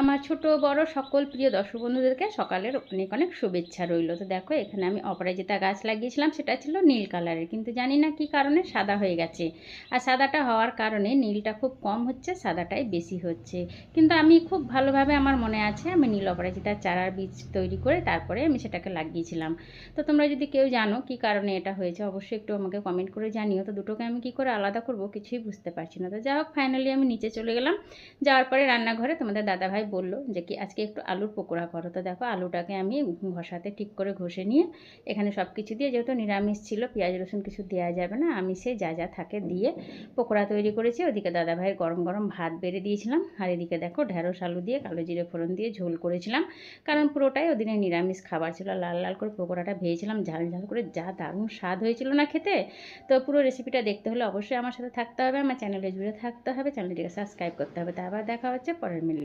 আমার ছোট বড় সকল প্রিয় দর্শক বন্ধুদেরকে সকালের অনেক অনেক শুভেচ্ছা রইল। তো দেখো এখানে আমি অপরাজিতা গাছ লাগিয়েছিলাম, সেটা ছিল নীল কালারের, কিন্তু জানি না কী কারণে সাদা হয়ে গেছে। আর সাদাটা হওয়ার কারণে নীলটা খুব কম হচ্ছে, সাদাটাই বেশি হচ্ছে। কিন্তু আমি খুব ভালোভাবে, আমার মনে আছে, আমি নীল অপরাজিতার চারার বীজ তৈরি করে তারপরে আমি সেটাকে লাগিয়েছিলাম। তো তোমরা যদি কেউ জানো কী কারণে এটা হয়েছে, অবশ্যই একটু আমাকে কমেন্ট করে জানিও। তো দুটোকে আমি কী করে আলাদা করব কিছুই বুঝতে পারছি না। তো যাই হোক, ফাইনালি আমি নিচে চলে গেলাম। যাওয়ার পরে রান্নাঘরে তোমাদের দাদাভাই বলল যে কি আজকে একটু আলুর পকোড়া করো। তো দেখো আলুটাকে আমি ঘষাতে ঠিক করে ঘষে নিয়ে এখানে সব কিছু দিয়ে, যেহেতু নিরামিষ ছিল, পেঁয়াজ রসুন কিছু দেওয়া যাবে না, আমি সে যা যা থাকে দিয়ে পকোড়া তৈরি করেছি। ওদিকে দাদাভাইয়ের গরম গরম ভাত বেড়ে দিয়েছিলাম, আর এদিকে দেখো ঢেঁড়স আলু দিয়ে কালো জিরে ফোড়ন দিয়ে ঝোল করেছিলাম, কারণ পুরোটাই ওদিনে নিরামিষ খাবার ছিল। লাল লাল করে পকোড়াটা ভেজেছিলাম ঝাল ঝাল করে, যা দারুণ স্বাদ হয়েছিল না খেতে। তো পুরো রেসিপিটা দেখতে হলে অবশ্যই আমার সাথে থাকতে হবে, আমার চ্যানেলে জুড়ে থাকতে হবে, চ্যানেলটিকে সাবস্ক্রাইব করতে হবে। তা আবার দেখা হচ্ছে পরের মিনিট।